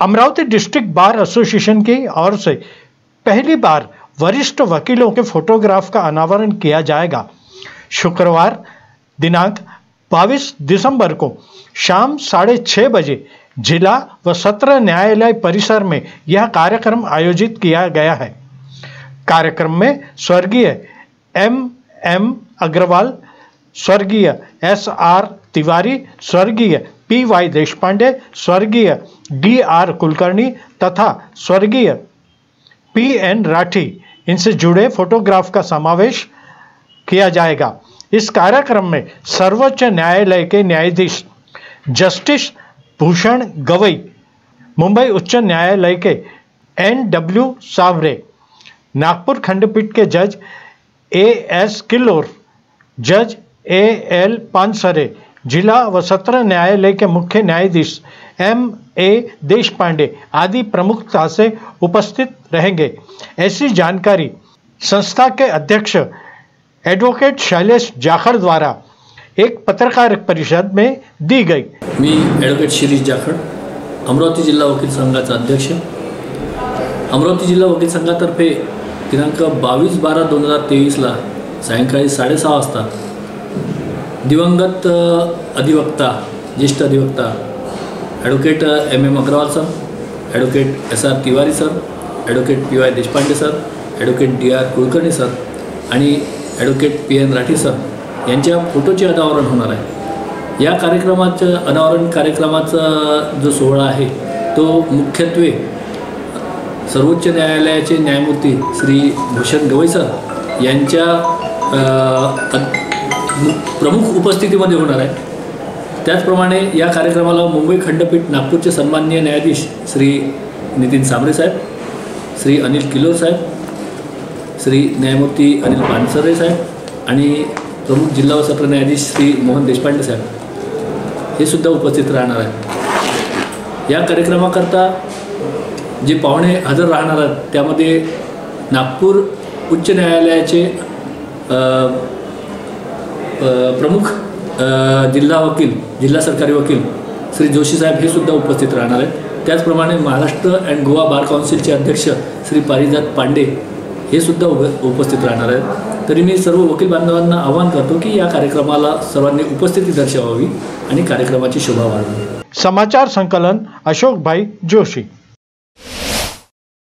Amravati district bar association की or से पहली बार वरिष्ठ वकीलों के फोटोग्राफ का अनावरण किया जाएगा। शुक्रवार दिनांक 22 दिसंबर को शाम 6:30 बजे जिला व सत्र न्यायालय परिसर में यह कार्यक्रम आयोजित किया गया है। कार्यक्रम में स्वर्गीय M अग्रवाल, स्वर्गीय SR तिवारी, स्वर्गीय PY देशपांडे, स्वर्गीय DR कुलकर्णी तथा स्वर्गीय PN राठी इनसे जुड़े फोटोग्राफ का समावेश किया जाएगा। इस कार्यक्रम में सर्वोच्च न्यायालय के न्यायाधीश जस्टिस भूषण गवई, मुंबई उच्च न्यायालय के NW सावरे, नागपुर खंडपीठ के जज AS किल्लोर, जज AL पानसरे, जिला व सत्र न्यायालय के मुख्य न्यायाधीश MA देशपांडे आदि प्रमुखता से उपस्थित रहेंगे। ऐसी जानकारी संस्था के अध्यक्ष एडवोकेट शैलेश जाखड़ द्वारा एक पत्रकार परिषद में दी गई। मी एडवोकेट शिरीष जाखड़, अमरावती जिल्हा वकील संघाचा अध्यक्ष। अमरावती जिल्हा वकील संघातर्फे दिनांक 22/12/2023 ला सायंकाळी 6:30 वाजता दिवंगत अधिवक्ता, ज्येष्ठ अधिवक्ता advocate MM Agarwal sir, advocate SR Tiwari sir, advocate PY Deshpande sir, advocate DR Kulkarni sir आणि ॲडव्होकेट PN राठी सर यांच्या फोटोचे अनावरण होणार आहे। या अनावरण कार्यक्रमाचा जो सोहळा आहे तो मुख्यत्वे सर्वोच्च न्यायालयाचे न्यायमूर्ती श्री भूषण गवई सर यांच्या प्रमुख उपस्थितीमध्ये होणार आहे। त्याचप्रमाणे या कार्यक्रमाला मुंबई खंडपीठ नागपूरचे सन्माननीय न्यायाधीश श्री नितीन सांबरे साहेब, श्री अनिल किल्लोर साहेब, श्री न्यायमूर्ती अनिल पानसरे साहेब आणि प्रमुख जिल्हा व सत्र न्यायाधीश श्री मोहन देशपांडे साहेब हे सुद्धा उपस्थित राहणार आहेत। या कार्यक्रमाकरता जे पाहुणे हजर राहणार आहेत त्यामध्ये नागपूर उच्च न्यायालयाचे प्रमुख जिल्हा सरकारी वकील श्री जोशी साहेब हे सुद्धा उपस्थित राहणार आहेत। त्याचप्रमाणे महाराष्ट्र अँड गोवा बार काउन्सिलचे अध्यक्ष श्री पारिजात पांडे हे सुद्धा उपस्थित राहणार आहेत। तरी मी सर्व वकील बांधवांना आवाहन करतो की या कार्यक्रमाला सर्वांनी उपस्थिती दर्शवावी आणि कार्यक्रमाची शोभा वाढवावी। समाचार संकलन अशोक भाई जोशी।